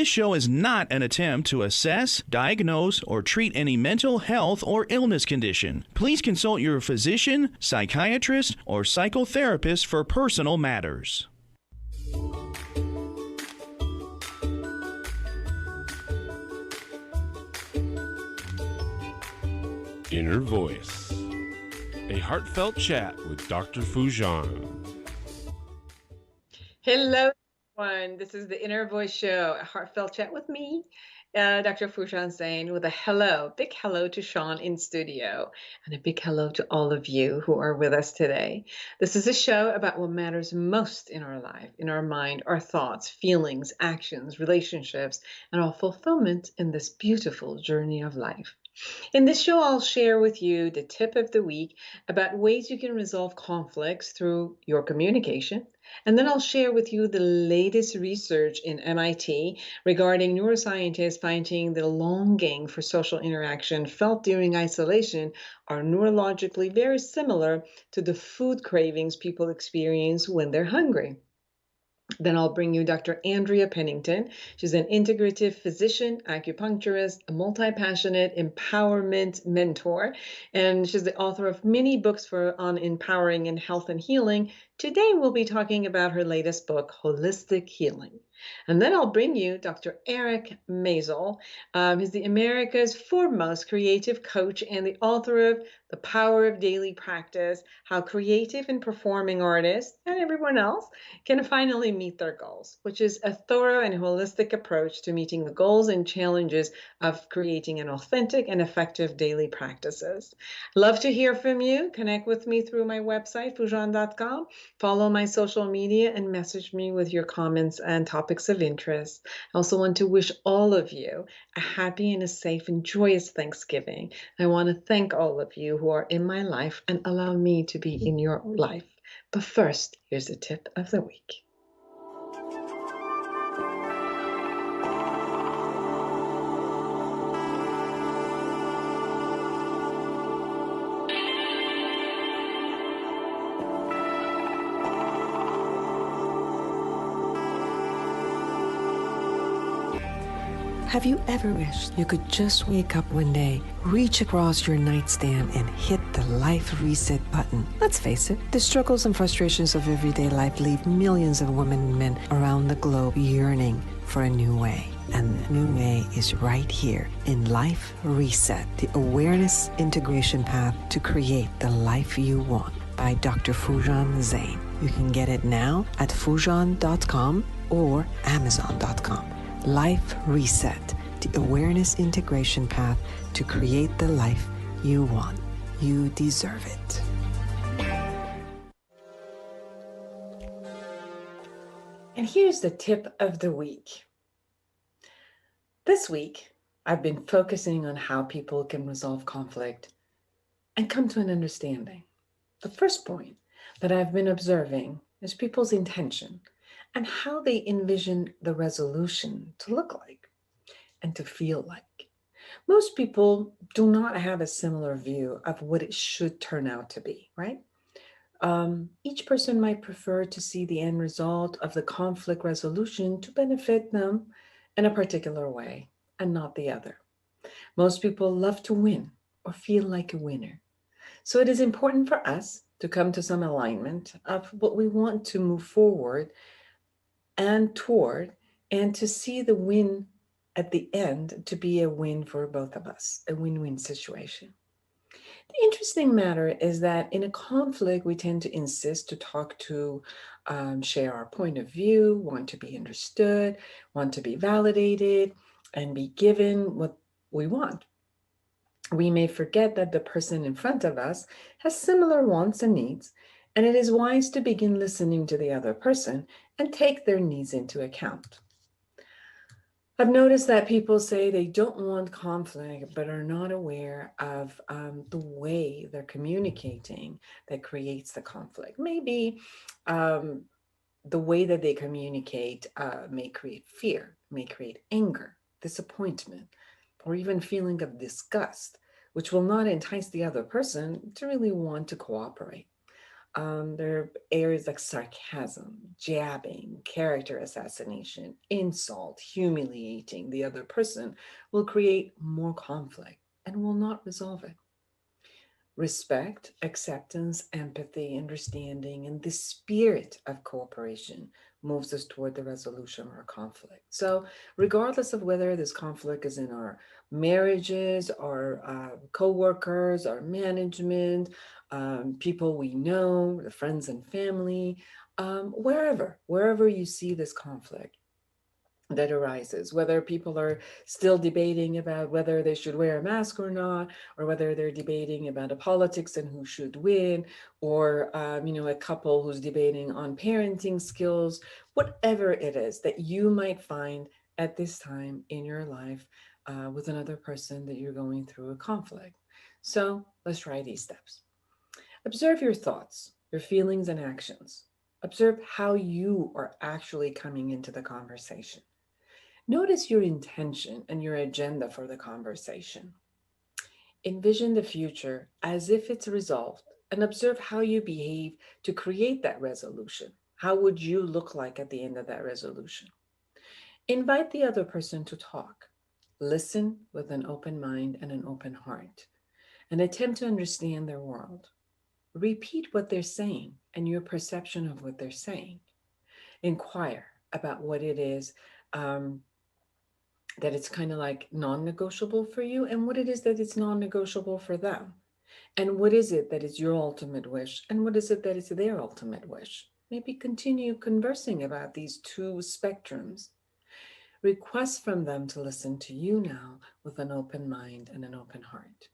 This show is not an attempt to assess, diagnose, or treat any mental health or illness condition. Please consult your physician, psychiatrist, or psychotherapist for personal matters. Inner Voice, a heartfelt chat with Dr. Foojan. Hello, everyone. This is the Inner Voice Show, a heartfelt chat with me, Dr. Foojan Zeine, with a big hello to Sean in studio, and a big hello to all of you who are with us today. This is a show about what matters most in our life, in our mind, our thoughts, feelings, actions, relationships, and our fulfillment in this beautiful journey of life. In this show, I'll share with you the tip of the week about ways you can resolve conflicts through your communication. And then I'll share with you the latest research in MIT regarding neuroscientists finding the longing for social interaction felt during isolation are neurologically very similar to the food cravings people experience when they're hungry. Then I'll bring you Dr. Andrea Pennington. She's an integrative physician, acupuncturist, a multi-passionate empowerment mentor, and she's the author of many books on empowering and health and healing. Today, we'll be talking about her latest book, Holistic Healing. And then I'll bring you Dr. Eric Maisel. He's the America's foremost creative coach and the author of The Power of Daily Practice, How Creative and Performing Artists and everyone else can finally meet their goals, which is a thorough and holistic approach to meeting the goals and challenges of creating an authentic and effective daily practices. Love to hear from you. Connect with me through my website, foojan.com. Follow my social media and message me with your comments and topics of interest. I also want to wish all of you a happy and a safe and joyous Thanksgiving. I want to thank all of you who are in my life and allow me to be in your life. But first, here's the tip of the week. Have you ever wished you could just wake up one day, reach across your nightstand, and hit the life reset button? Let's face it, the struggles and frustrations of everyday life leave millions of women and men around the globe yearning for a new way. And the new way is right here in Life Reset, the awareness integration path to create the life you want by Dr. Foojan Zeine. You can get it now at foojan.com or amazon.com. Life Reset, the awareness integration path to create the life you want. You deserve it. And here's the tip of the week. This week, I've been focusing on how people can resolve conflict and come to an understanding. The first point that I've been observing is people's intention and how they envision the resolution to look like and to feel like. Most people do not have a similar view of what it should turn out to be, right? Each person might prefer to see the end result of the conflict resolution to benefit them in a particular way and not the other. Most people love to win or feel like a winner. So it is important for us to come to some alignment of what we want to move forward and toward, and to see the win at the end to be a win for both of us, a win-win situation. The interesting matter is that in a conflict, we tend to insist to talk to, share our point of view, want to be understood, want to be validated, and be given what we want. We may forget that the person in front of us has similar wants and needs, and it is wise to begin listening to the other person and take their needs into account. I've noticed that people say they don't want conflict, but are not aware of the way they're communicating that creates the conflict. Maybe the way that they communicate may create fear, may create anger, disappointment, or even feeling of disgust, which will not entice the other person to really want to cooperate. There are areas like sarcasm, jabbing, character assassination, insult, humiliating the other person will create more conflict and will not resolve it. Respect, acceptance, empathy, understanding, and the spirit of cooperation moves us toward the resolution of our conflict. So, regardless of whether this conflict is in our marriages, our co-workers, our management, people we know, the friends and family, wherever you see this conflict that arises, whether people are still debating about whether they should wear a mask or not, or whether they're debating about the politics and who should win, or a couple who's debating on parenting skills, whatever it is that you might find at this time in your life with another person that you're going through a conflict. So let's try these steps. Observe your thoughts, your feelings and actions. Observe how you are actually coming into the conversation. Notice your intention and your agenda for the conversation. Envision the future as if it's resolved and observe how you behave to create that resolution. How would you look like at the end of that resolution? Invite the other person to talk. Listen with an open mind and an open heart and attempt to understand their world. Repeat what they're saying and your perception of what they're saying. Inquire about what it is that it's kind of like non-negotiable for you and what it is that it's non-negotiable for them. And what is it that is your ultimate wish and what is it that is their ultimate wish? Maybe continue conversing about these two spectrums. Request from them to listen to you now with an open mind and an open heart.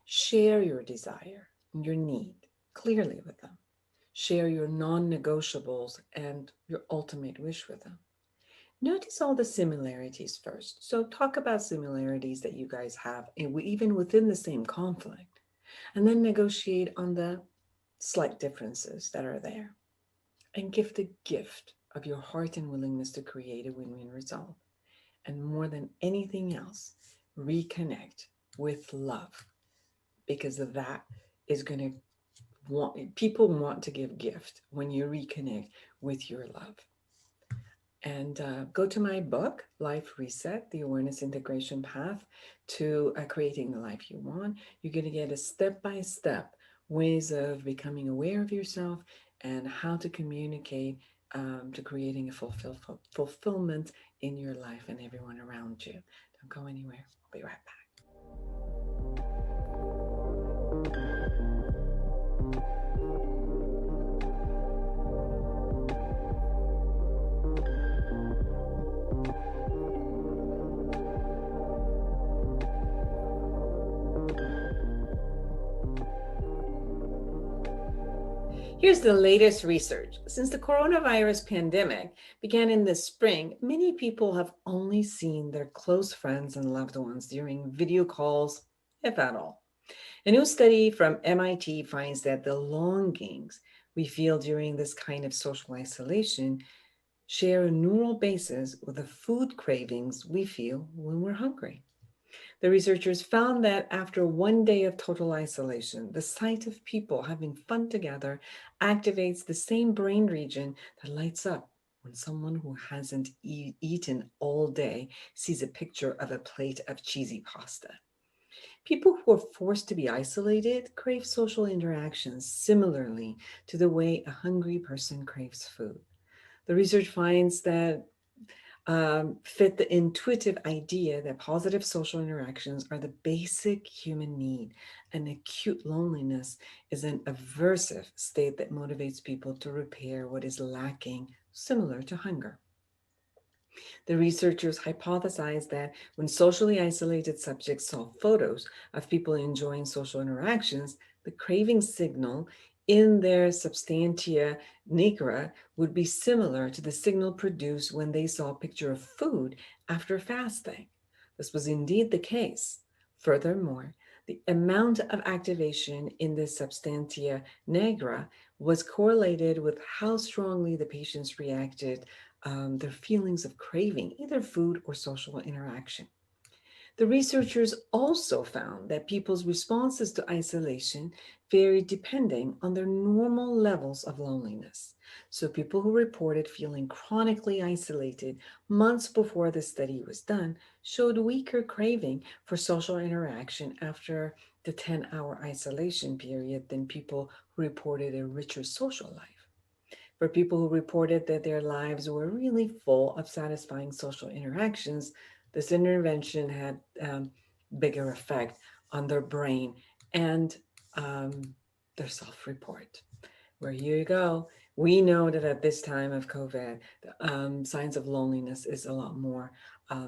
Share your desire and your need clearly with them. Share your non-negotiables and your ultimate wish with them. Notice all the similarities first. So talk about similarities that you guys have, even within the same conflict, and then negotiate on the slight differences that are there. And give the gift of your heart and willingness to create a win-win result. And more than anything else, reconnect with love, because of that is going to people want to give gift when you reconnect with your love. And go to my book, Life Reset, The Awareness Integration Path to Creating the Life You Want. You're going to get a step-by-step ways of becoming aware of yourself and how to communicate to creating a fulfillment in your life and everyone around you. Don't go anywhere. I'll be right back. Here's the latest research. Since the coronavirus pandemic began in the spring, many people have only seen their close friends and loved ones during video calls, if at all. A new study from MIT finds that the longings we feel during this kind of social isolation share a neural basis with the food cravings we feel when we're hungry. The researchers found that after one day of total isolation, the sight of people having fun together activates the same brain region that lights up when someone who hasn't eaten all day sees a picture of a plate of cheesy pasta. People who are forced to be isolated crave social interactions similarly to the way a hungry person craves food. The research finds that fit the intuitive idea that positive social interactions are the basic human need, and acute loneliness is an aversive state that motivates people to repair what is lacking, similar to hunger. The researchers hypothesized that when socially isolated subjects saw photos of people enjoying social interactions, the craving signal in their substantia nigra would be similar to the signal produced when they saw a picture of food after fasting. This was indeed the case. Furthermore, the amount of activation in the substantia nigra was correlated with how strongly the patients reacted their feelings of craving, either food or social interaction. The researchers also found that people's responses to isolation vary depending on their normal levels of loneliness. So, people who reported feeling chronically isolated months before the study was done showed weaker craving for social interaction after the 10-hour isolation period than people who reported a richer social life. For people who reported that their lives were really full of satisfying social interactions, this intervention had bigger effect on their brain and their self-report. Where here you go. We know that at this time of COVID, signs of loneliness is a lot more,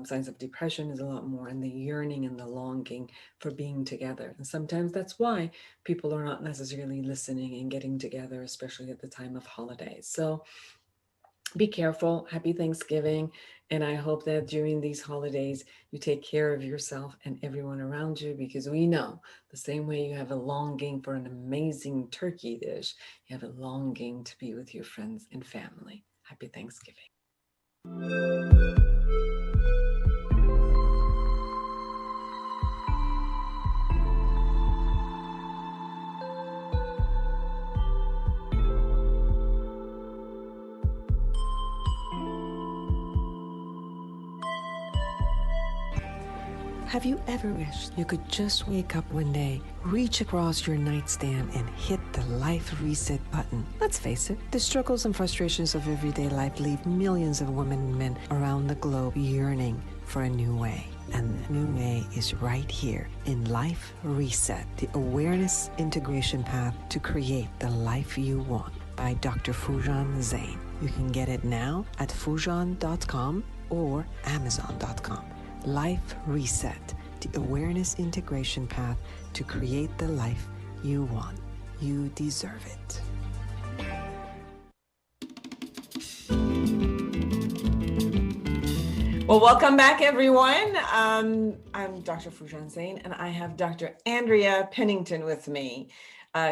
signs of depression is a lot more, and the yearning and the longing for being together. And sometimes that's why people are not necessarily listening and getting together, especially at the time of holidays. So be careful. Happy Thanksgiving. And I hope that during these holidays, you take care of yourself and everyone around you, because we know the same way you have a longing for an amazing turkey dish, you have a longing to be with your friends and family. Happy Thanksgiving. Have you ever wished you could just wake up one day, reach across your nightstand, and hit the life reset button? Let's face it, the struggles and frustrations of everyday life leave millions of women and men around the globe yearning for a new way. And the new way is right here in Life Reset, the awareness integration path to create the life you want, by Dr. Foojan Zeine. You can get it now at Foojan.com or Amazon.com. Life Reset, the awareness integration path to create the life you want. You deserve it. Well, welcome back, everyone. I'm Dr. Foojan Zeine, and I have Dr. Andrea Pennington with me.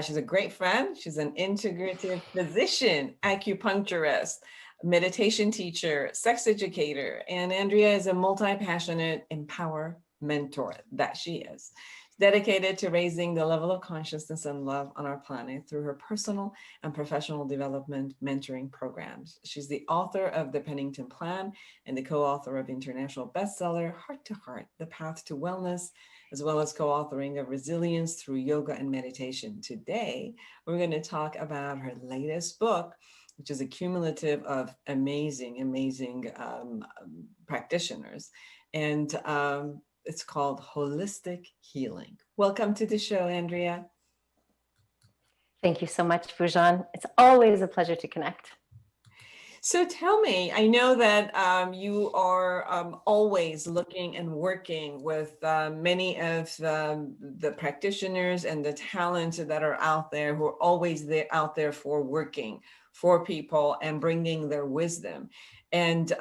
She's a great friend. She's an integrative physician, acupuncturist, meditation teacher, sex educator, and Andrea is a multi-passionate empower mentor that she is. Dedicated to raising the level of consciousness and love on our planet through her personal and professional development mentoring programs. She's the author of the Pennington Plan and the co-author of international bestseller, Heart to Heart, The Path to Wellness, as well as co-authoring of Resilience Through Yoga and Meditation. Today, we're going to talk about her latest book, which is a cumulative of amazing practitioners. And it's called Holistic Healing. Welcome to the show, Andrea. Thank you so much, Foojan. It's always a pleasure to connect. So tell me, I know that you are always looking and working with many of the practitioners and the talents that are out there who are always out there for working for people and bringing their wisdom. And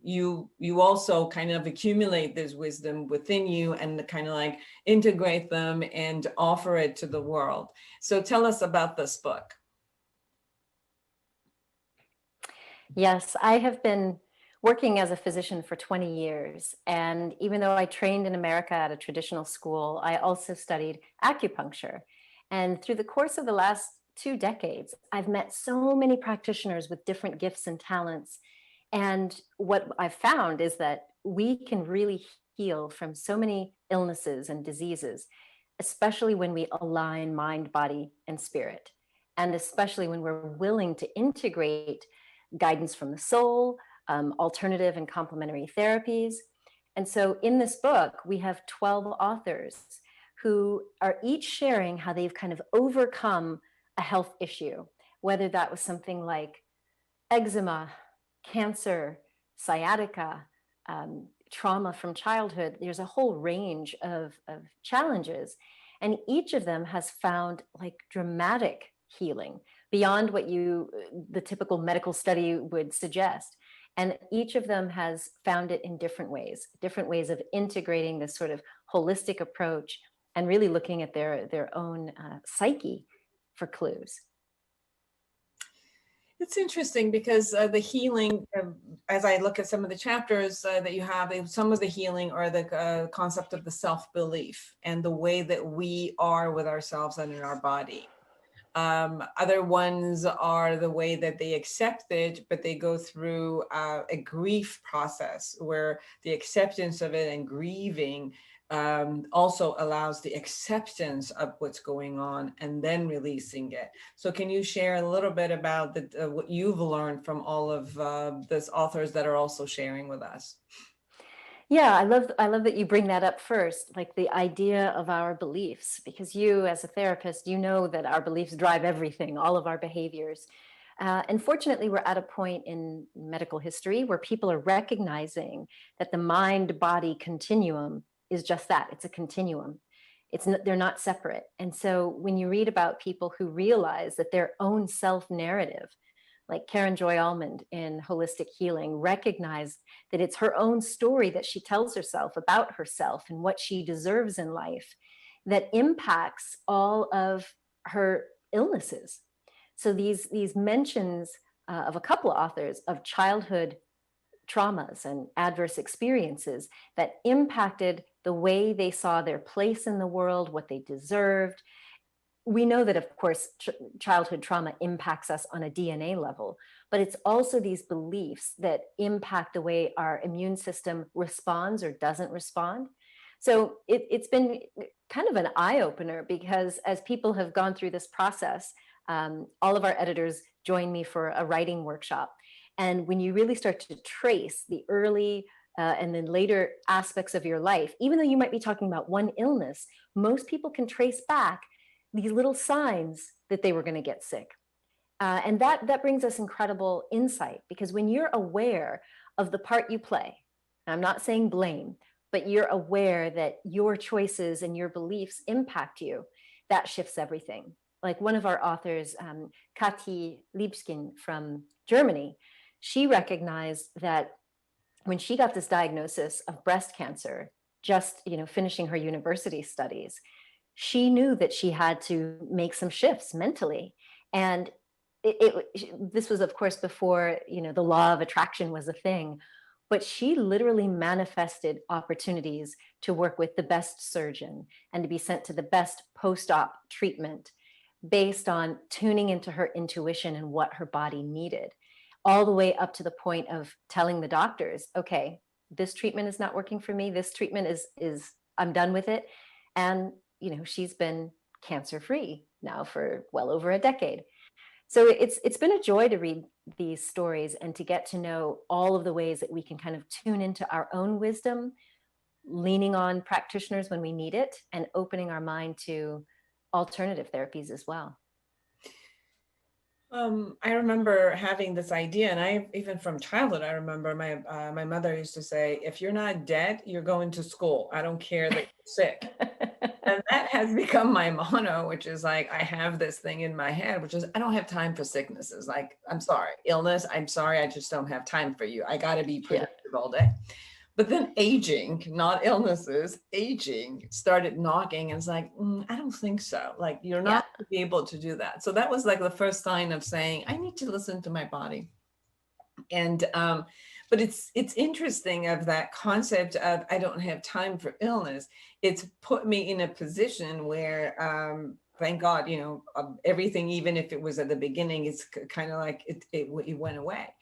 you also kind of accumulate this wisdom within you and kind of like integrate them and offer it to the world. So tell us about this book. Yes, I have been working as a physician for 20 years. And even though I trained in America at a traditional school, I also studied acupuncture. And through the course of the last 2 decades, I've met so many practitioners with different gifts and talents. And what I've found is that we can really heal from so many illnesses and diseases, especially when we align mind, body, and spirit. And especially when we're willing to integrate guidance from the soul, alternative and complementary therapies. And so in this book, we have 12 authors who are each sharing how they've kind of overcome a health issue, whether that was something like eczema, cancer, sciatica, trauma from childhood. There's a whole range of challenges. And each of them has found like dramatic healing beyond what the typical medical study would suggest. And each of them has found it in different ways of integrating this sort of holistic approach and really looking at their own psyche for clues. It's interesting because the healing, as I look at some of the chapters that you have, some of the healing are the concept of the self-belief and the way that we are with ourselves and in our body. Other ones are the way that they accept it, but they go through a grief process where the acceptance of it and grieving also allows the acceptance of what's going on and then releasing it. So can you share a little bit about what you've learned from all of these authors that are also sharing with us? Yeah, I love that you bring that up first, like the idea of our beliefs, because you as a therapist, you know that our beliefs drive everything, all of our behaviors. And fortunately, we're at a point in medical history where people are recognizing that the mind-body continuum is just that. It's a continuum. They're not separate. And so when you read about people who realize that their own self-narrative, like Karen Joy Almond in Holistic Healing, recognized that it's her own story that she tells herself about herself and what she deserves in life that impacts all of her illnesses. So these mentions of a couple of authors of childhood traumas and adverse experiences that impacted the way they saw their place in the world, what they deserved. We know that, of course, childhood trauma impacts us on a DNA level, but it's also these beliefs that impact the way our immune system responds or doesn't respond. So it's been kind of an eye-opener because as people have gone through this process, all of our editors join me for a writing workshop. And when you really start to trace the early and then later aspects of your life, even though you might be talking about one illness, most people can trace back these little signs that they were going to get sick. And that brings us incredible insight, because when you're aware of the part you play, I'm not saying blame, but you're aware that your choices and your beliefs impact you, that shifts everything. Like one of our authors, Kati Liebskin from Germany, she recognized that when she got this diagnosis of breast cancer, just finishing her university studies, she knew that she had to make some shifts mentally. And this was, of course, before the law of attraction was a thing, but she literally manifested opportunities to work with the best surgeon and to be sent to the best post-op treatment based on tuning into her intuition and what her body needed, all the way up to the point of telling the doctors, okay, this treatment is not working for me. This treatment is I'm done with it. And she's been cancer-free now for well over a decade. So it's been a joy to read these stories and to get to know all of the ways that we can kind of tune into our own wisdom, leaning on practitioners when we need it, and opening our mind to alternative therapies as well. I remember having this idea, and even from childhood, I remember my mother used to say, if you're not dead, you're going to school. I don't care that you're sick. And that has become my motto, which is like, I have this thing in my head, which is, I don't have time for sicknesses. Like, I'm sorry, illness, I'm sorry, I just don't have time for you. I got to be productive all day. But then aging, not illnesses, aging started knocking, and it's like, I don't think so. Like, you're not going to be able to do that. So that was like the first sign of saying, I need to listen to my body. And, but it's interesting of that concept of, I don't have time for illness. It's put me in a position where, thank God, everything, even if it was at the beginning, it's kind of like it went away.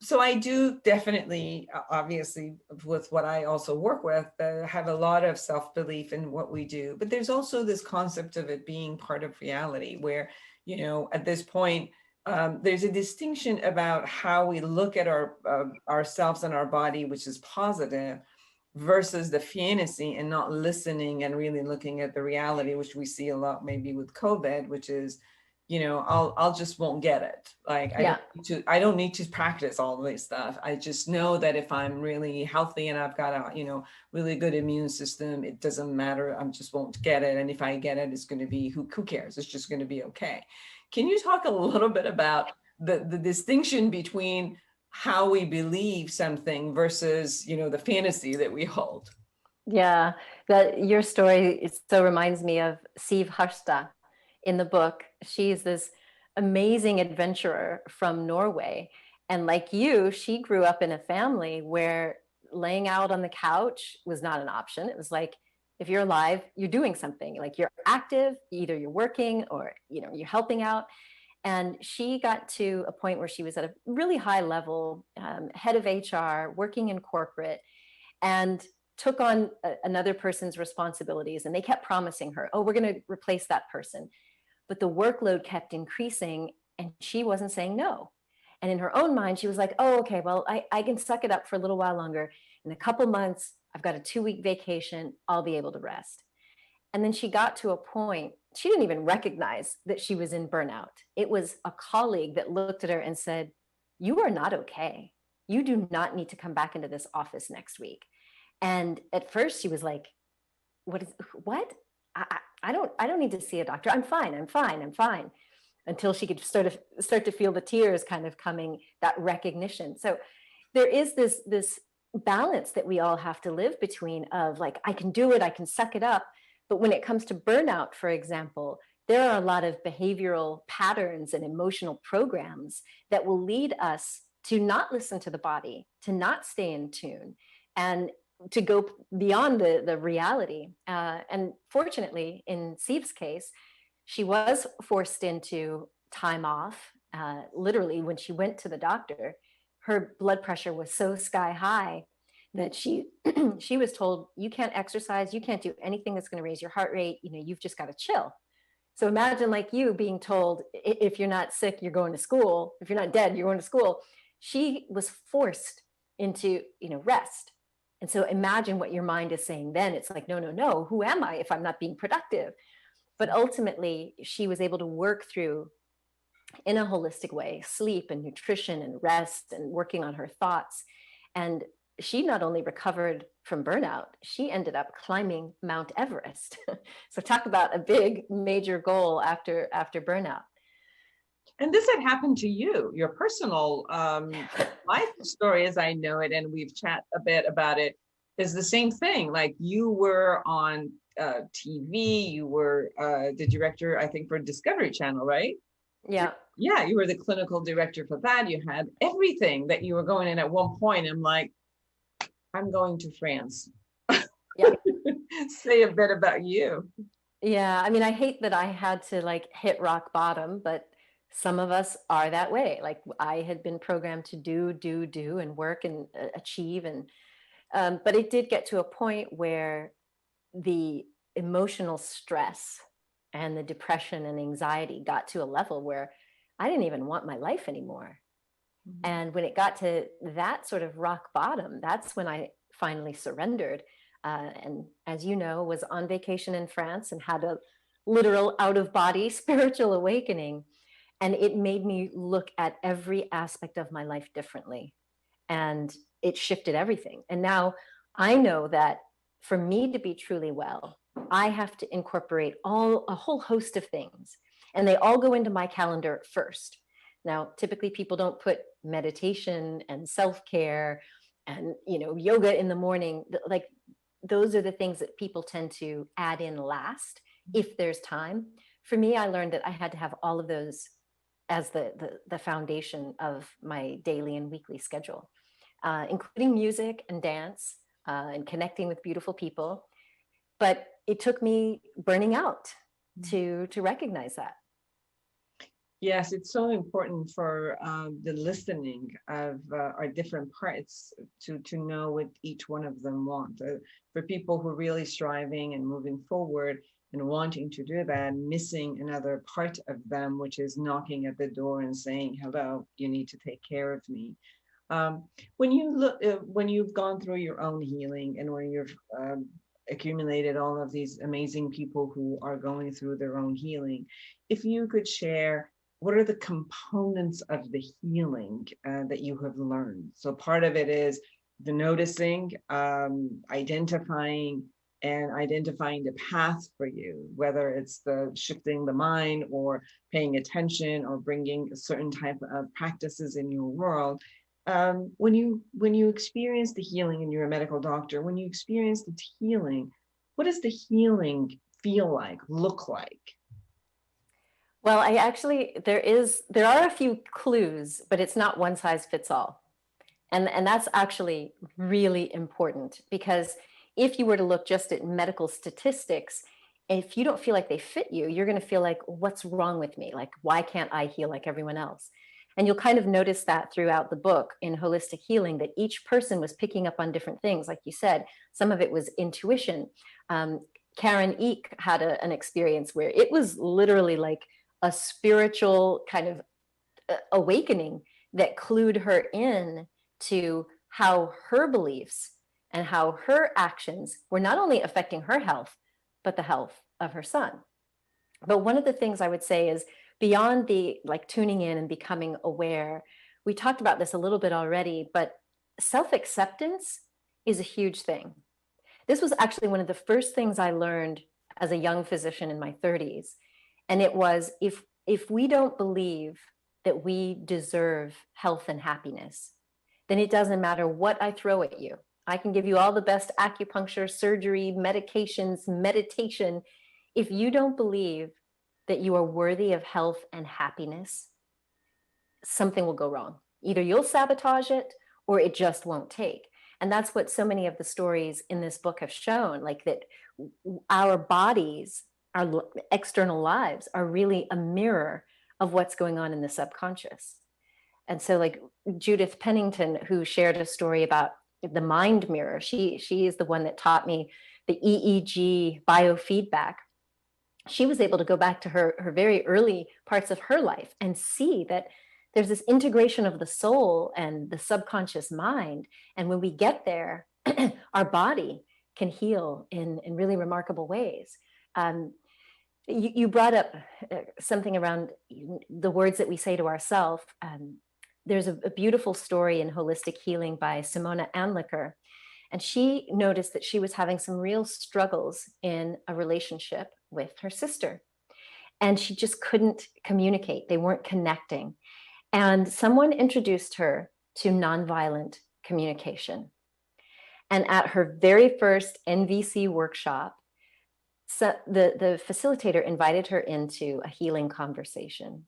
So I do definitely, obviously, with what I also work with, have a lot of self-belief in what we do. But there's also this concept of it being part of reality where, at this point, there's a distinction about how we look at ourselves and our body, which is positive, versus the fantasy and not listening and really looking at the reality, which we see a lot maybe with COVID, which is, I'll just won't get it. Like, I don't need to practice all this stuff. I just know that if I'm really healthy and I've got a, really good immune system, it doesn't matter. I just won't get it. And if I get it, it's going to be, who cares? It's just going to be okay. Can you talk a little bit about the distinction between how we believe something versus, the fantasy that we hold? Yeah, your story so reminds me of Siv Harsta in the book. She's this amazing adventurer from Norway. And like you, she grew up in a family where laying out on the couch was not an option. It was like, if you're alive, you're doing something, like you're active, either you're working or, you're helping out. And she got to a point where she was at a really high level, head of HR, working in corporate, and took on another person's responsibilities. And they kept promising her, oh, we're going to replace that person. But the workload kept increasing and she wasn't saying no. And in her own mind, she was like, oh, okay, well, I can suck it up for a little while longer. In a couple months, I've got a 2-week vacation. I'll be able to rest. And then she got to a point, she didn't even recognize that she was in burnout. It was a colleague that looked at her and said, you are not okay. You do not need to come back into this office next week. And at first she was like, what? I don't need to see a doctor. I'm fine. Until she could start to feel the tears kind of coming, that recognition. So there is this balance that we all have to live between of like, I can do it, I can suck it up. But when it comes to burnout, for example, there are a lot of behavioral patterns and emotional programs that will lead us to not listen to the body, to not stay in tune, and to go beyond the reality. And fortunately, in Siev's case, she was forced into time off. Literally, when she went to the doctor, her blood pressure was so sky high that she was told, you can't exercise, you can't do anything that's going to raise your heart rate, you've just got to chill. So imagine like you being told, if you're not sick, you're going to school. If you're not dead, you're going to school. She was forced into, rest. And so imagine what your mind is saying then. It's like, no, who am I if I'm not being productive? But ultimately, she was able to work through, in a holistic way, sleep and nutrition and rest and working on her thoughts. And she not only recovered from burnout, she ended up climbing Mount Everest. So talk about a big major goal after burnout. And this had happened to you, your personal life story as I know it, and we've chat a bit about it, is the same thing. Like you were on TV, you were the director, I think, for Discovery Channel, right? Yeah. Yeah, you were the clinical director for that. You had everything that you were going in at one point. I'm like, I'm going to France. Yeah. Say a bit about you. Yeah, I mean, I hate that I had to like hit rock bottom, but some of us are that way. Like I had been programmed to do and work and achieve. And but it did get to a point where the emotional stress and the depression and anxiety got to a level where I didn't even want my life anymore. Mm-hmm. And when it got to that sort of rock bottom, that's when I finally surrendered. And as you know, was on vacation in France and had a literal out-of-body spiritual awakening. And it made me look at every aspect of my life differently. And it shifted everything. And now I know that for me to be truly well, I have to incorporate a whole host of things. And they all go into my calendar first. Now, typically people don't put meditation and self-care and, yoga in the morning. Like those are the things that people tend to add in last if there's time. For me, I learned that I had to have all of those as the foundation of my daily and weekly schedule, including music and dance and connecting with beautiful people. But it took me burning out to recognize that. Yes, it's so important for the listening of our different parts to know what each one of them want. For people who are really striving and moving forward and wanting to do that, missing another part of them, which is knocking at the door and saying, hello, you need to take care of me. When you've gone through your own healing and when you've accumulated all of these amazing people who are going through their own healing, if you could share, what are the components of the healing that you have learned? So part of it is the noticing, identifying the path for you, whether it's the shifting the mind or paying attention or bringing a certain type of practices in your world. When you experience the healing and you're a medical doctor, when you experience the healing, what does the healing feel like, look like? Well, there are a few clues, but it's not one size fits all. And that's actually really important, because if you were to look just at medical statistics, if you don't feel like they fit you, you're going to feel like, what's wrong with me? Like, why can't I heal like everyone else? And you'll kind of notice that throughout the book in holistic healing, that each person was picking up on different things. Like you said, some of it was intuition. Karen Eek had an experience where it was literally like a spiritual kind of awakening that clued her in to how her beliefs and how her actions were not only affecting her health, but the health of her son. But one of the things I would say is, beyond the like tuning in and becoming aware, we talked about this a little bit already, but self-acceptance is a huge thing. This was actually one of the first things I learned as a young physician in my 30s. And it was, if we don't believe that we deserve health and happiness, then it doesn't matter what I throw at you. I can give you all the best acupuncture, surgery, medications, meditation. If you don't believe that you are worthy of health and happiness, something will go wrong. Either you'll sabotage it or it just won't take. And that's what so many of the stories in this book have shown, like that our bodies, our external lives are really a mirror of what's going on in the subconscious. And so like Judith Pennington, who shared a story about the mind mirror, she is the one that taught me the EEG biofeedback. She was able to go back to her very early parts of her life and see that there's this integration of the soul and the subconscious mind. And when we get there, our body can heal in really remarkable ways. You brought up something around the words that we say to ourselves. There's a beautiful story in holistic healing by Simona Anliker. And she noticed that she was having some real struggles in a relationship with her sister. And she just couldn't communicate. They weren't connecting. And someone introduced her to nonviolent communication. And at her very first NVC workshop, so the facilitator invited her into a healing conversation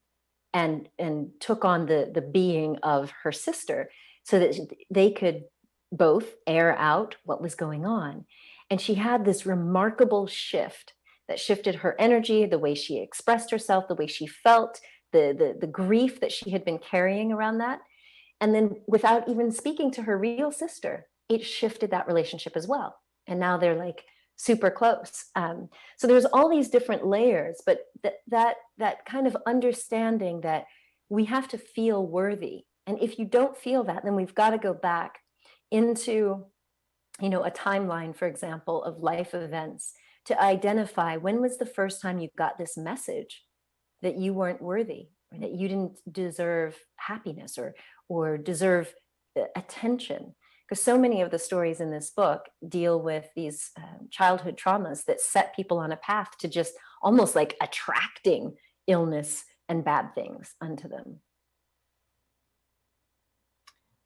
and took on the being of her sister so that they could both air out what was going on. And she had this remarkable shift that shifted her energy, the way she expressed herself, the way she felt, the grief that she had been carrying around that. And then without even speaking to her real sister, it shifted that relationship as well. And now they're like super close. So there's all these different layers, but that kind of understanding that we have to feel worthy. And if you don't feel that, then we've got to go back into, a timeline, for example, of life events to identify when was the first time you got this message that you weren't worthy, or that you didn't deserve happiness or deserve attention. Because so many of the stories in this book deal with these childhood traumas that set people on a path to just almost like attracting illness and bad things unto them.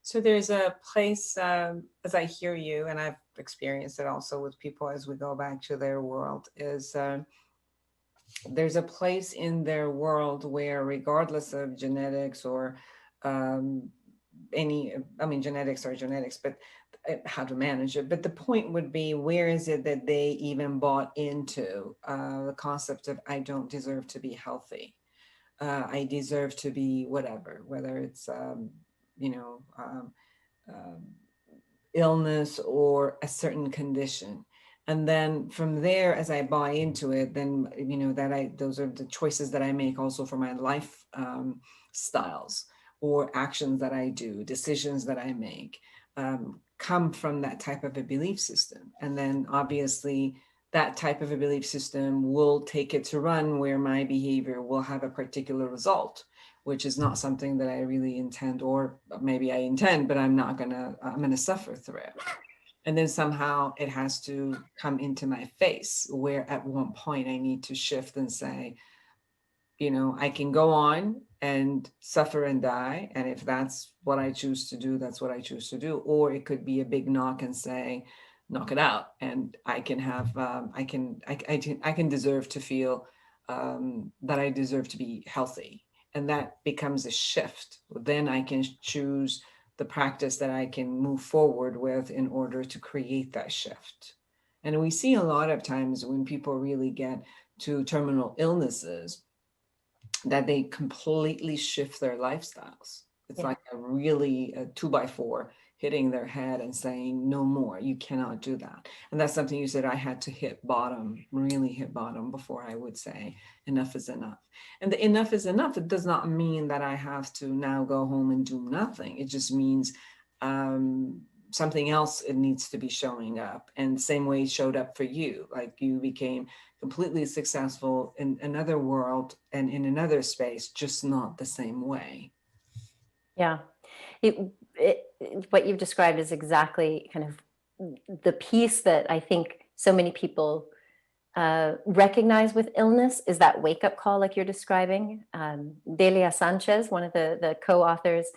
So there's a place, as I hear you, and I've experienced it also with people as we go back to their world, is there's a place in their world where, regardless of genetics or genetics are genetics, but how to manage it. But the point would be, where is it that they even bought into the concept of, I don't deserve to be healthy. I deserve to be whatever, whether it's, illness or a certain condition. And then from there, as I buy into it, then, those are the choices that I make also for my life styles or actions that I do, decisions that I make, come from that type of a belief system. And then obviously that type of a belief system will take it to run where my behavior will have a particular result, which is not something that I really intend, or maybe I intend, but I'm going to suffer through it. And then somehow it has to come into my face, where at one point I need to shift and say, I can go on and suffer and die. And if that's what I choose to do, that's what I choose to do. Or it could be a big knock and say, knock it out. And I can have, I can deserve to feel that I deserve to be healthy. And that becomes a shift. Then I can choose the practice that I can move forward with in order to create that shift. And we see a lot of times when people really get to terminal illnesses that they completely shift their lifestyles. It's like a really a 2x4 hitting their head and saying, no more, you cannot do that. And that's something you said I had to hit bottom, really hit bottom before I would say enough is enough. And the enough is enough, it does not mean that I have to now go home and do nothing. It just means something else, it needs to be showing up. And same way it showed up for you, like you became completely successful in another world and in another space, just not the same way. Yeah. What you've described is exactly kind of the piece that I think so many people recognize with illness is that wake-up call like you're describing. Delia Sanchez, one of the co-authors,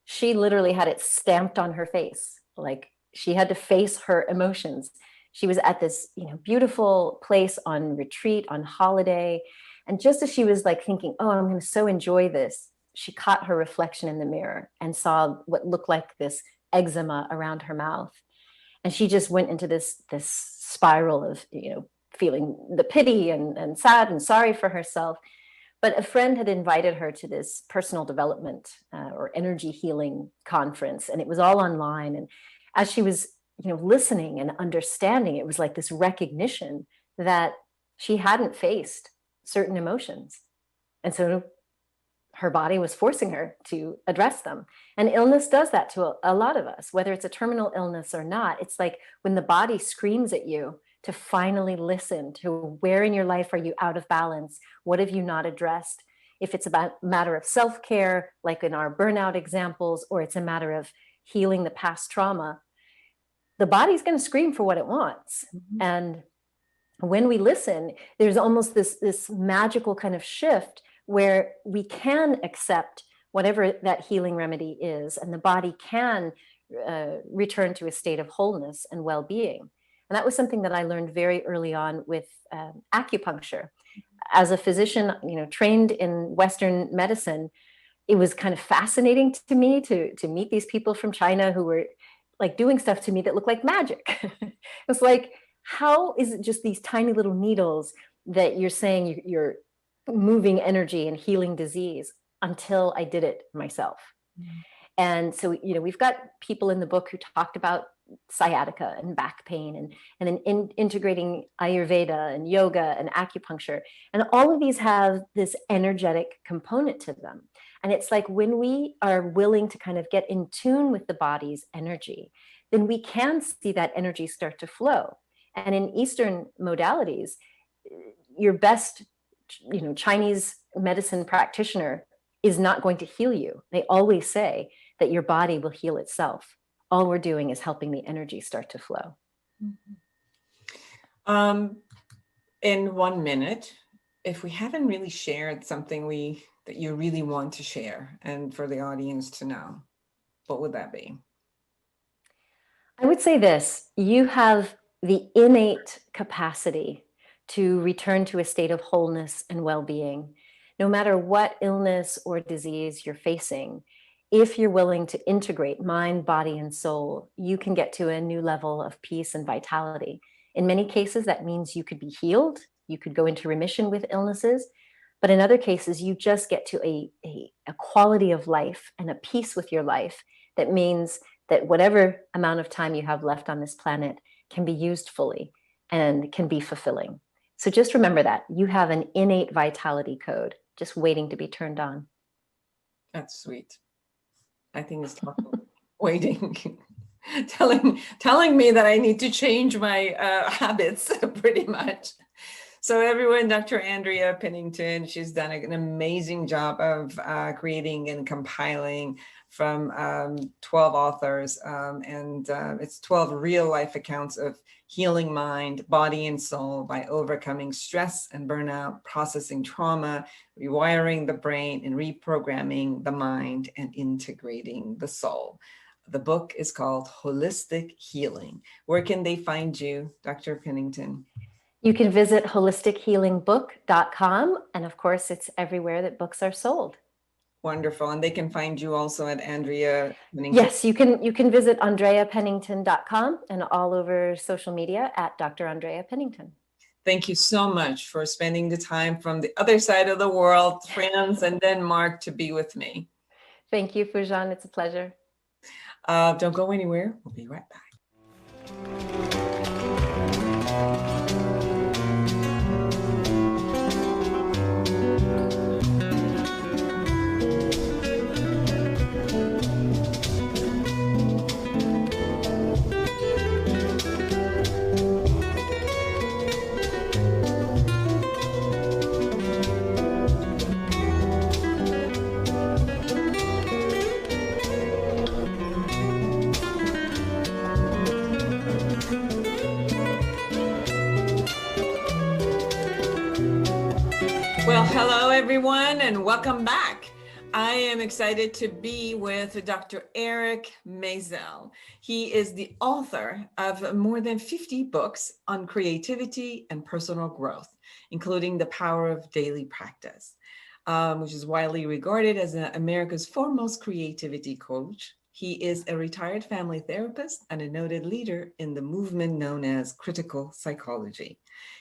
she literally had it stamped on her face. Like she had to face her emotions. She was at this, beautiful place on retreat, on holiday. And just as she was like thinking, oh, I'm going to so enjoy this, she caught her reflection in the mirror and saw what looked like this eczema around her mouth. And she just went into this spiral of, feeling the pity and sad and sorry for herself. But a friend had invited her to this personal development or energy healing conference, and it was all online. And as she was, listening and understanding, it was like this recognition that she hadn't faced certain emotions. And so her body was forcing her to address them. And illness does that to a lot of us, whether it's a terminal illness or not. It's like when the body screams at you to finally listen to where in your life are you out of balance? What have you not addressed? If it's about a matter of self-care, like in our burnout examples, or it's a matter of healing the past trauma, the body's going to scream for what it wants. Mm-hmm. And when we listen, there's almost this magical kind of shift where we can accept whatever that healing remedy is, and the body can return to a state of wholeness and well-being. And that was something that I learned very early on with acupuncture. As a physician, trained in Western medicine, it was kind of fascinating to me to meet these people from China who were like doing stuff to me that looked like magic. It's like, how is it just these tiny little needles that you're saying you're moving energy and healing disease, until I did it myself. Mm-hmm. And so, we've got people in the book who talked about sciatica and back pain and then integrating Ayurveda and yoga and acupuncture. And all of these have this energetic component to them. And it's like when we are willing to kind of get in tune with the body's energy, then we can see that energy start to flow. And in Eastern modalities, your best Chinese medicine practitioner is not going to heal you. They always say that your body will heal itself. All we're doing is helping the energy start to flow. In 1 minute, if we haven't really shared something that you really want to share and for the audience to know, what would that be? I would say this: you have the innate capacity to return to a state of wholeness and well-being. No matter what illness or disease you're facing, if you're willing to integrate mind, body, and soul, you can get to a new level of peace and vitality. In many cases, that means you could be healed, you could go into remission with illnesses, but in other cases, you just get to a quality of life and a peace with your life that means that whatever amount of time you have left on this planet can be used fully and can be fulfilling. So just remember that you have an innate vitality code just waiting to be turned on. That's sweet. I think it's waiting, telling me that I need to change my habits pretty much. So everyone, Dr. Andrea Pennington, she's done an amazing job of creating and compiling from 12 authors, and it's 12 real life accounts of healing mind, body, and soul by overcoming stress and burnout, processing trauma, rewiring the brain, and reprogramming the mind and integrating the soul. The book is called Holistic Healing. Where can they find you, Dr. Pennington? You can visit holistichealingbook.com. And of course, it's everywhere that books are sold. Wonderful. And they can find you also at Andrea Pennington. Yes, you can visit andreapennington.com and all over social media at Dr. Andrea Pennington. Thank you so much for spending the time from the other side of the world, France and Denmark, to be with me. Thank you, Foojan. It's a pleasure. Don't go anywhere. We'll be right back. Well, hello everyone and welcome back. I am excited to be with Dr. Eric Maisel. He is the author of more than 50 books on creativity and personal growth, including The Power of Daily Practice, which is widely regarded as America's foremost creativity coach. He is a retired family therapist and a noted leader in the movement known as critical psychology.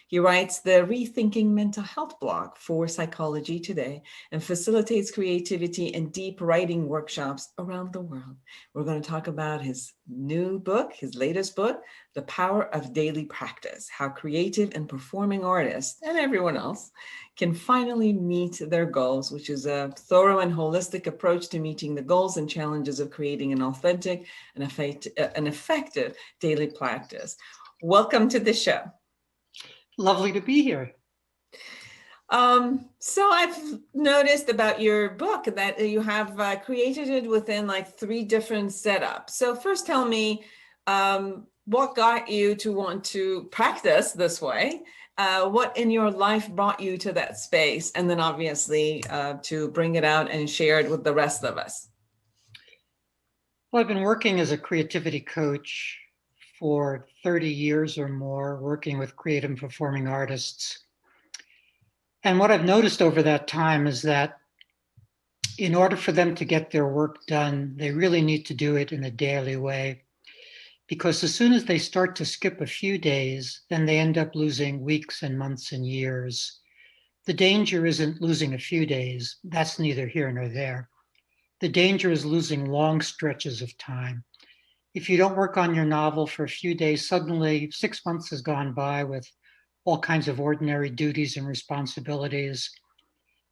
He writes the Rethinking Mental Health blog for Psychology Today and facilitates creativity and deep writing workshops around the world. We're going to talk about his new book, his latest book, The Power of Daily Practice, how creative and performing artists and everyone else can finally meet their goals, which is a thorough and holistic approach to meeting the goals and challenges of creating an authentic and effective daily practice. Welcome to the show. Lovely to be here. So I've noticed about your book that you have created it within like 3 different setups. So first tell me what got you to want to practice this way? What in your life brought you to that space? And then obviously to bring it out and share it with the rest of us. Well, I've been working as a creativity coach for 30 years or more, working with creative and performing artists. And what I've noticed over that time is that in order for them to get their work done, they really need to do it in a daily way. Because as soon as they start to skip a few days, then they end up losing weeks and months and years. The danger isn't losing a few days. That's neither here nor there. The danger is losing long stretches of time. If you don't work on your novel for a few days, suddenly 6 months has gone by with all kinds of ordinary duties and responsibilities.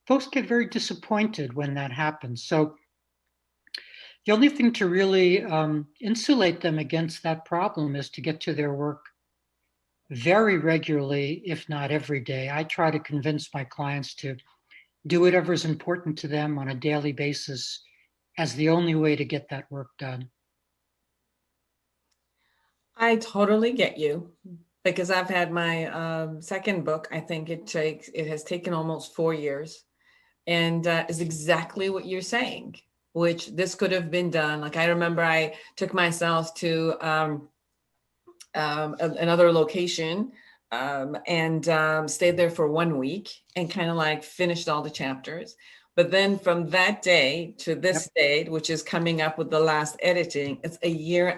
Folks get very disappointed when that happens. So the only thing to really insulate them against that problem is to get to their work very regularly, if not every day. I try to convince my clients to do whatever is important to them on a daily basis as the only way to get that work done. I totally get you because I've had my second book. I think it has taken almost 4 years and is exactly what you're saying, which this could have been done. Like I remember I took myself to another location and stayed there for 1 week and kind of like finished all the chapters. But then from that day to this date, which is coming up with the last editing, it's 1.5 years,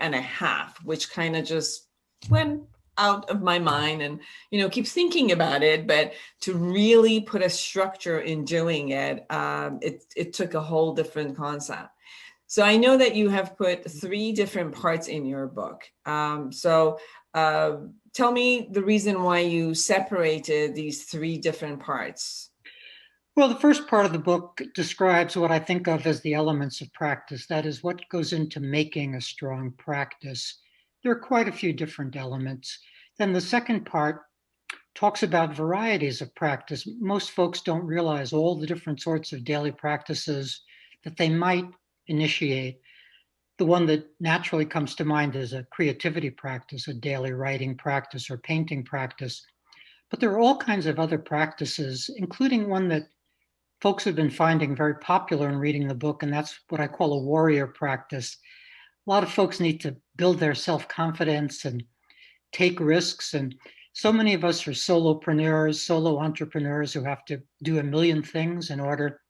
which kind of just went out of my mind and, keep thinking about it. But to really put a structure in doing it, it took a whole different concept. So I know that you have put 3 different parts in your book. So tell me the reason why you separated these 3 different parts. Well, the first part of the book describes what I think of as the elements of practice. That is what goes into making a strong practice. There are quite a few different elements. Then the second part talks about varieties of practice. Most folks don't realize all the different sorts of daily practices that they might initiate. The one that naturally comes to mind is a creativity practice, a daily writing practice or painting practice. But there are all kinds of other practices, including one that folks have been finding very popular in reading the book, and that's what I call a warrior practice. A lot of folks need to build their self-confidence and take risks, and So many of us are solopreneurs, solo entrepreneurs who have to do a million things in order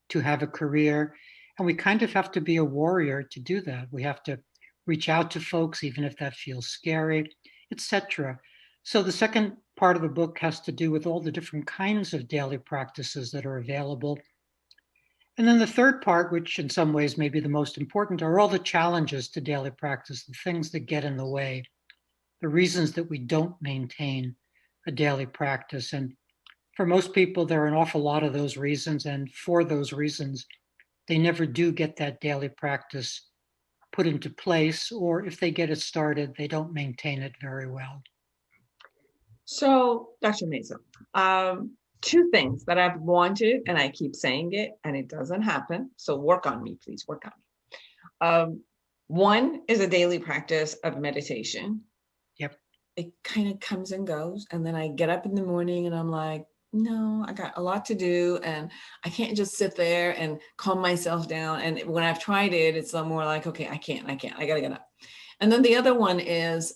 to have a career. And we kind of have to be a warrior to do that. We have to reach out to folks, even if that feels scary, etc. So the second part of the book has to do with all the different kinds of daily practices that are available. And then the third part, which in some ways may be the most important, are all the challenges to daily practice, the things that get in the way, the reasons that we don't maintain a daily practice. And for most people, there are an awful lot of those reasons. And for those reasons, they never do get that daily practice put into place, or if they get it started, they don't maintain it very well. So, Dr. Maisel, two things that I've wanted, and I keep saying it, and it doesn't happen. So work on me, please, work on me. One is a daily practice of meditation. Yep. It kind of comes and goes. And then I get up in the morning and I'm like, no, I got a lot to do. And I can't just sit there and calm myself down. And when I've tried it, it's more like, okay, I gotta get up. And then the other one is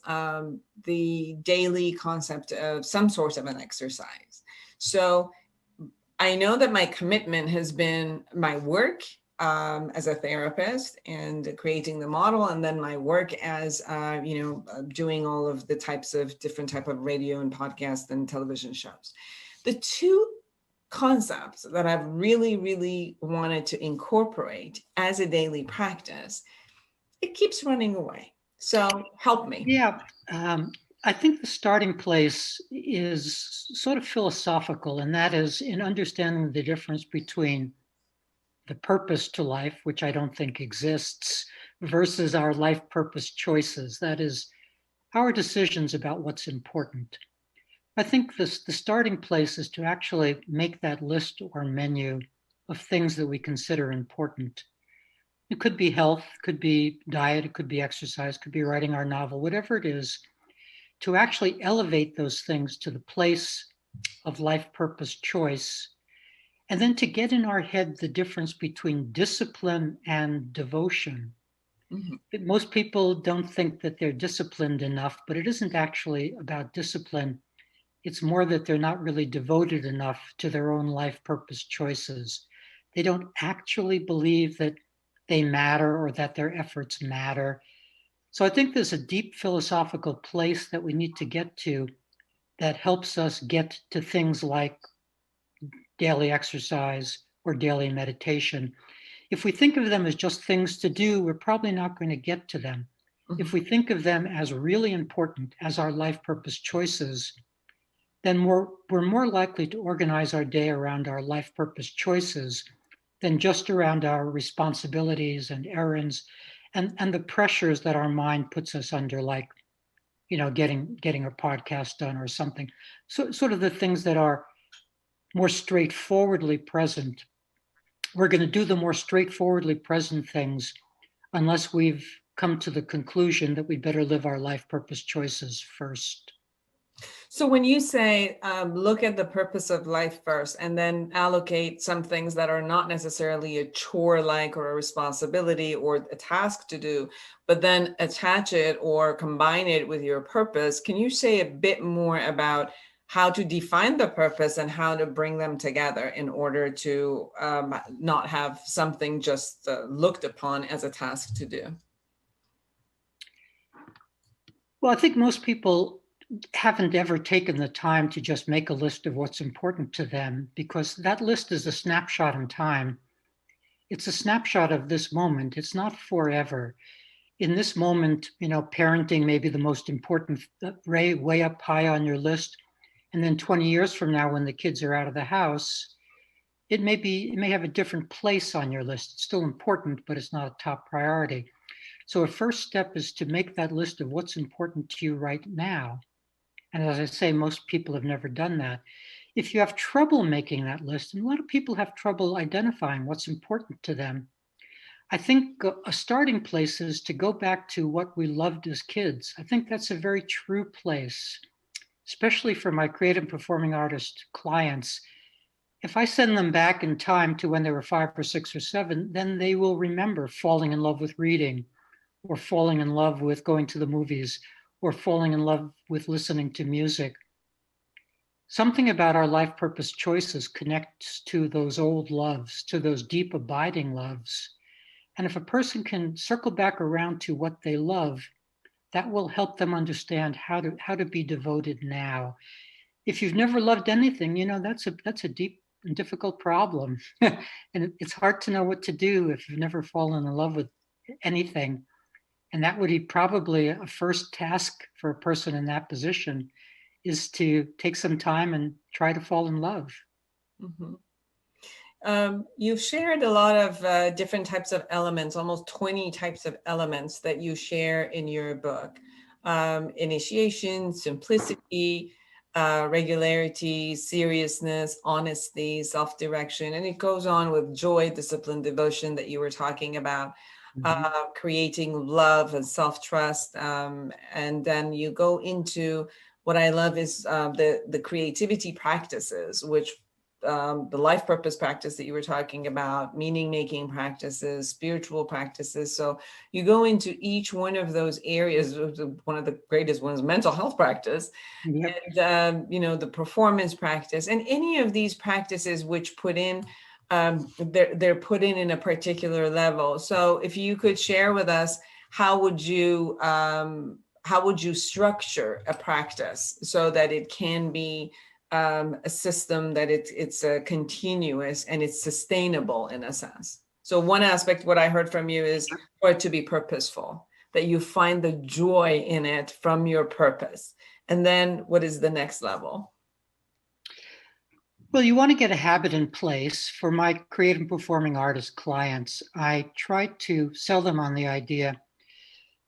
the daily concept of some sort of an exercise. So I know that my commitment has been my work as a therapist and creating the model, and then my work as, doing all of the different type of radio and podcast and television shows. The two concepts that I've really, really wanted to incorporate as a daily practice, it keeps running away. So help me. Yeah, I think the starting place is sort of philosophical, and that is in understanding the difference between the purpose to life, which I don't think exists, versus our life purpose choices. That is our decisions about what's important. I think the starting place is to actually make that list or menu of things that we consider important. It could be health, could be diet, it could be exercise, could be writing our novel, whatever it is, to actually elevate those things to the place of life purpose choice, and then to get in our head the difference between discipline and devotion. Mm-hmm. Most people don't think that they're disciplined enough, but it isn't actually about discipline. It's more that they're not really devoted enough to their own life purpose choices. They don't actually believe that they matter or that their efforts matter. So I think there's a deep philosophical place that we need to get to that helps us get to things like daily exercise or daily meditation. If we think of them as just things to do, we're probably not going to get to them. Mm-hmm. If we think of them as really important as our life purpose choices, then we're more likely to organize our day around our life purpose choices than just around our responsibilities and errands and the pressures that our mind puts us under, like, getting a podcast done or something. So sort of the things that are more straightforwardly present. We're going to do the more straightforwardly present things unless we've come to the conclusion that we better live our life purpose choices first. So when you say look at the purpose of life first and then allocate some things that are not necessarily a chore like or a responsibility or a task to do, but then attach it or combine it with your purpose, can you say a bit more about how to define the purpose and how to bring them together in order to not have something just looked upon as a task to do? Well, I think most people haven't ever taken the time to just make a list of what's important to them, because that list is a snapshot in time. It's a snapshot of this moment. It's not forever. In this moment, parenting may be the most important, way up high on your list. And then 20 years from now, when the kids are out of the house, it may have a different place on your list. It's still important, but it's not a top priority. So a first step is to make that list of what's important to you right now. And as I say, most people have never done that. If you have trouble making that list, and a lot of people have trouble identifying what's important to them, I think a starting place is to go back to what we loved as kids. I think that's a very true place, especially for my creative performing artist clients. If I send them back in time to when they were 5 or 6 or 7, then they will remember falling in love with reading, or falling in love with going to the movies, or falling in love with listening to music, something about our life purpose choices connects to those old loves, to those deep abiding loves. And if a person can circle back around to what they love, that will help them understand how to be devoted now. If you've never loved anything, that's a deep and difficult problem. And it's hard to know what to do if you've never fallen in love with anything. And that would be probably a first task for a person in that position, is to take some time and try to fall in love. Mm-hmm. You've shared a lot of different types of elements, almost 20 types of elements that you share in your book. Initiation, simplicity, regularity, seriousness, honesty, self-direction, and it goes on with joy, discipline, devotion that you were talking about, creating love and self-trust. And then you go into what I love is the creativity practices, which the life purpose practice that you were talking about, meaning making practices, spiritual practices. So you go into each one of those areas. One of the greatest ones, mental health practice, and the performance practice, and any of these practices which put in, they're put in a particular level. So if you could share with us, how would you structure a practice so that it can be a system that it's a continuous and it's sustainable in a sense? So one aspect, what I heard from you, is for it to be purposeful, that you find the joy in it from your purpose. And then what is the next level? Well, you want to get a habit in place. For my creative and performing artist clients, I try to sell them on the idea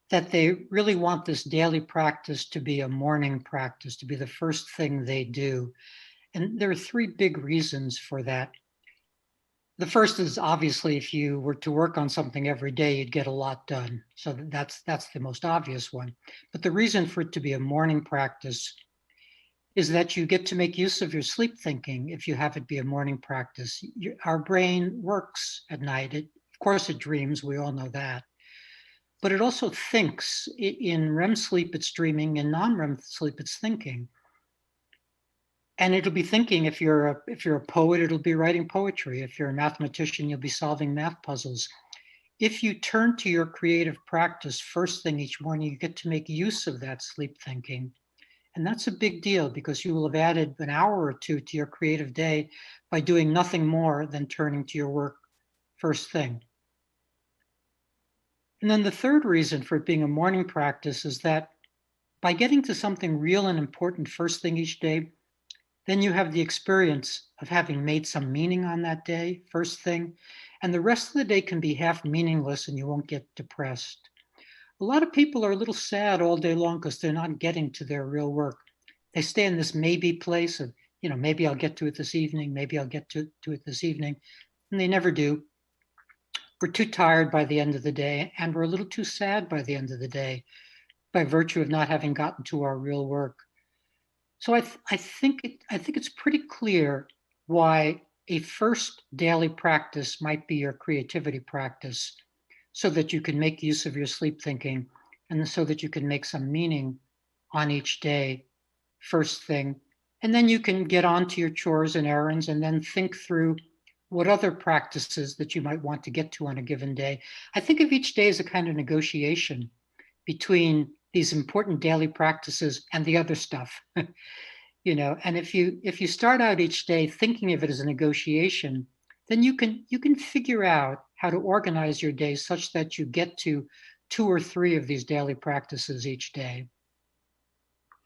that they really want this daily practice to be a morning practice, to be the first thing they do. And there are three big reasons for that. The first is, obviously, if you were to work on something every day, you'd get a lot done. So that's the most obvious one. But the reason for it to be a morning practice is that you get to make use of your sleep thinking if you have it be a morning practice. Our brain works at night. Of course, it dreams. We all know that. But it also thinks. In REM sleep, it's dreaming. In non-REM sleep, it's thinking. And it'll be thinking. If you're a poet, it'll be writing poetry. If you're a mathematician, you'll be solving math puzzles. If you turn to your creative practice first thing each morning, you get to make use of that sleep thinking. And that's a big deal, because you will have added an hour or two to your creative day by doing nothing more than turning to your work first thing. And then the third reason for it being a morning practice is that by getting to something real and important first thing each day, then you have the experience of having made some meaning on that day, first thing, and the rest of the day can be half meaningless and you won't get depressed. A lot of people are a little sad all day long because they're not getting to their real work. They stay in this maybe place of, maybe I'll get to it this evening, maybe I'll get to it this evening, and they never do. We're too tired by the end of the day, and we're a little too sad by the end of the day by virtue of not having gotten to our real work. So I think it's pretty clear why a first daily practice might be your creativity practice, so that you can make use of your sleep thinking, and so that you can make some meaning on each day, first thing. And then you can get on to your chores and errands and then think through what other practices that you might want to get to on a given day. I think of each day as a kind of negotiation between these important daily practices and the other stuff. And if you start out each day thinking of it as a negotiation, then you can figure out how to organize your day such that you get to 2 or 3 of these daily practices each day.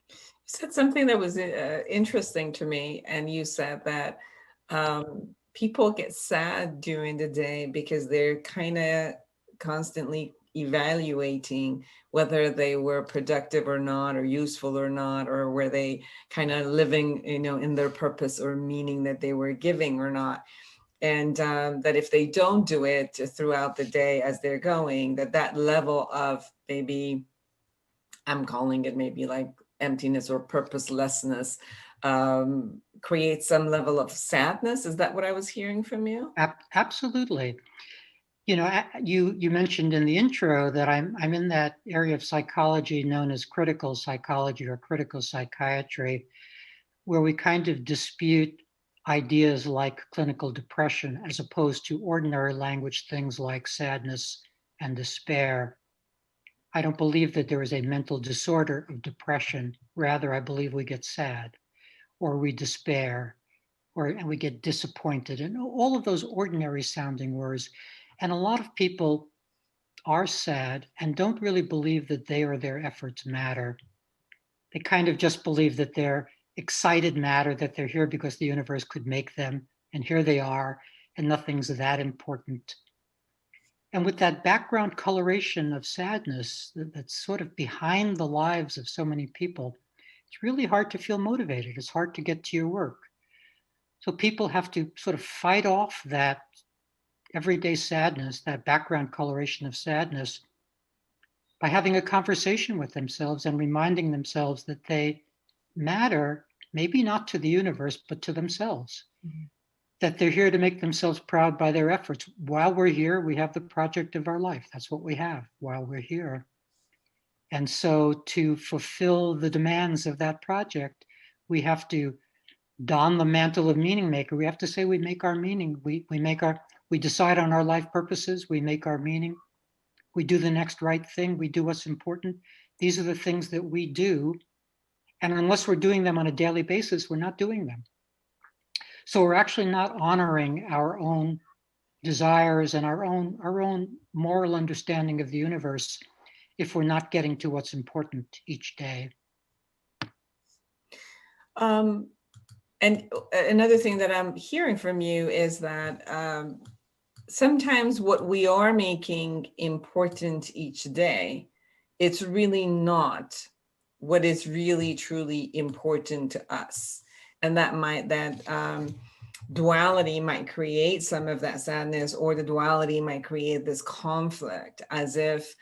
You said something that was interesting to me, and you said that people get sad during the day because they're kind of constantly evaluating whether they were productive or not, or useful or not, or were they kind of living, in their purpose or meaning that they were giving or not. And that if they don't do it throughout the day as they're going, that level of, maybe, I'm calling it maybe like emptiness or purposelessness, creates some level of sadness. Is that what I was hearing from you? Absolutely. You mentioned in the intro that I'm in that area of psychology known as critical psychology or critical psychiatry, where we kind of dispute ideas like clinical depression as opposed to ordinary language things like sadness and despair. I don't believe that there is a mental disorder of depression. Rather, I believe we get sad or we despair and we get disappointed and all of those ordinary sounding words. And a lot of people are sad and don't really believe that they or their efforts matter. They kind of just believe that their excited matter, that they're here because the universe could make them, and here they are, and nothing's that important. And with that background coloration of sadness that's sort of behind the lives of so many people, it's really hard to feel motivated. It's hard to get to your work. So people have to sort of fight off that everyday sadness, that background coloration of sadness, by having a conversation with themselves and reminding themselves that they matter, maybe not to the universe, but to themselves. Mm-hmm. That they're here to make themselves proud by their efforts. While we're here, we have the project of our life. That's what we have while we're here. And so to fulfill the demands of that project, we have to don the mantle of meaning maker. We have to say we make our meaning. We decide on our life purposes. We make our meaning. We do the next right thing. We do what's important. These are the things that we do. And unless we're doing them on a daily basis, we're not doing them. So we're actually not honoring our own desires and our own moral understanding of the universe if we're not getting to what's important each day. And another thing that I'm hearing from you is that sometimes what we are making important each day, it's really not what is really truly important to us. And that duality might create some of that sadness, or the duality might create this conflict, as if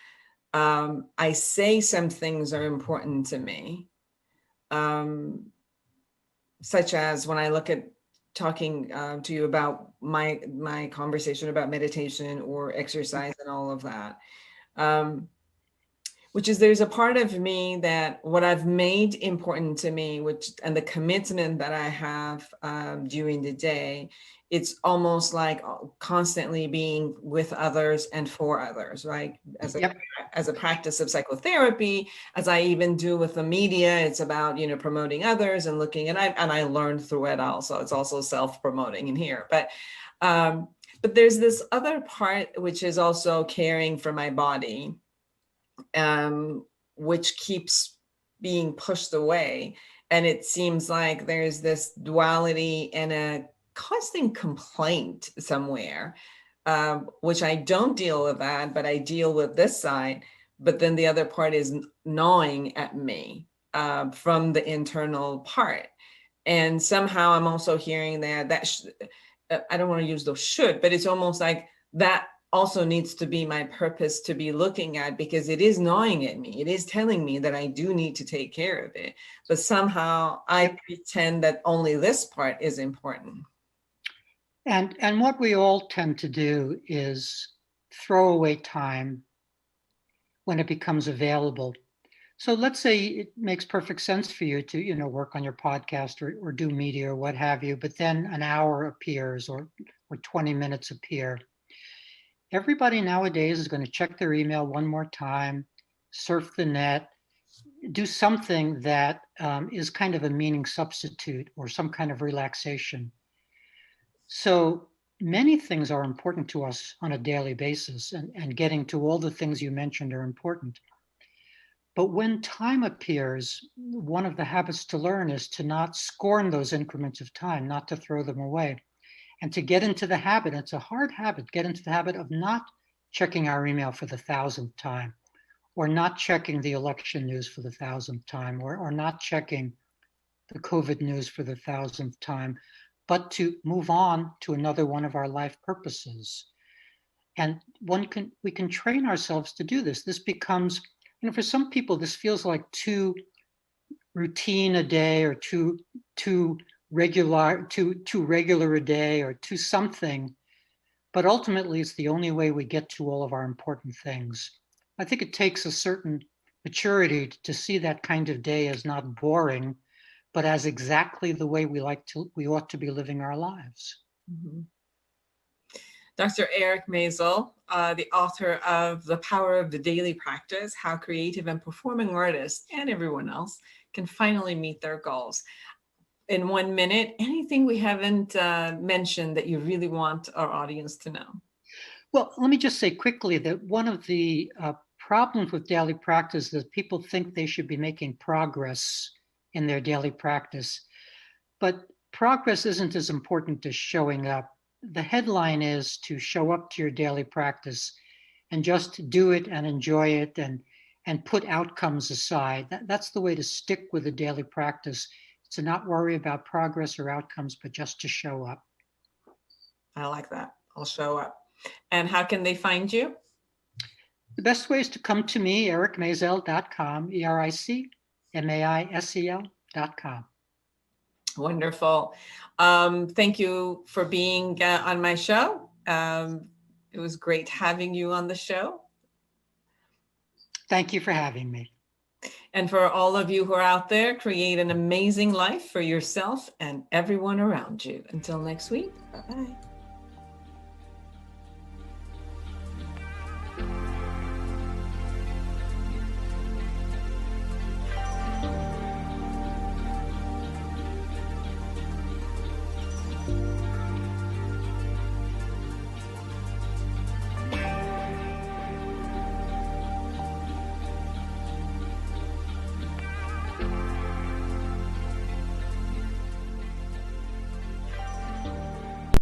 I say some things are important to me, such as when I look at talking to you about my conversation about meditation or exercise and all of that, which is there's a part of me that what I've made important to me, and the commitment that I have during the day, it's almost like constantly being with others and for others, right? As a practice of psychotherapy, as I even do with the media, it's about, promoting others and looking, and I learned through it also. It's also self-promoting in here, but there's this other part, which is also caring for my body, which keeps being pushed away. And it seems like there's this duality and a constant complaint somewhere, which I don't deal with that, but I deal with this side. But then the other part is gnawing at me from the internal part. And somehow I'm also hearing that I don't want to use those should, but it's almost like that also needs to be my purpose to be looking at, because it is gnawing at me. It is telling me that I do need to take care of it. But somehow I pretend that only this part is important. And what we all tend to do is throw away time when it becomes available. So let's say it makes perfect sense for you to, work on your podcast or do media or what have you, but then an hour appears or 20 minutes appear. Everybody nowadays is going to check their email one more time, surf the net, do something that is kind of a meaning substitute or some kind of relaxation. So many things are important to us on a daily basis, and getting to all the things you mentioned are important. But when time appears, one of the habits to learn is to not scorn those increments of time, not to throw them away. And to get into the habit, it's a hard habit, get into the habit of not checking our email for the 1,000th time, or not checking the election news for the 1,000th time, or not checking the COVID news for the 1,000th time, but to move on to another one of our life purposes. And we can train ourselves to do this. This becomes, for some people, this feels like too routine a day, or too regular a day, or to something, but ultimately it's the only way we get to all of our important things. I think it takes a certain maturity to see that kind of day as not boring, but as exactly the way we ought to be living our lives. Mm-hmm. Dr. Eric Maisel, the author of The Power of the Daily Practice, How Creative and Performing Artists and everyone else can finally meet their goals. In 1 minute, anything we haven't mentioned that you really want our audience to know? Well, let me just say quickly that one of the problems with daily practice is that people think they should be making progress in their daily practice, but progress isn't as important as showing up. The headline is to show up to your daily practice and just do it and enjoy it and put outcomes aside. That's the way to stick with the daily practice, to not worry about progress or outcomes, but just to show up. I like that. I'll show up. And how can they find you? The best way is to come to me, ericmaisel.com, EricMaisel.com. Wonderful. Thank you for being on my show. It was great having you on the show. Thank you for having me. And for all of you who are out there, create an amazing life for yourself and everyone around you. Until next week, bye-bye.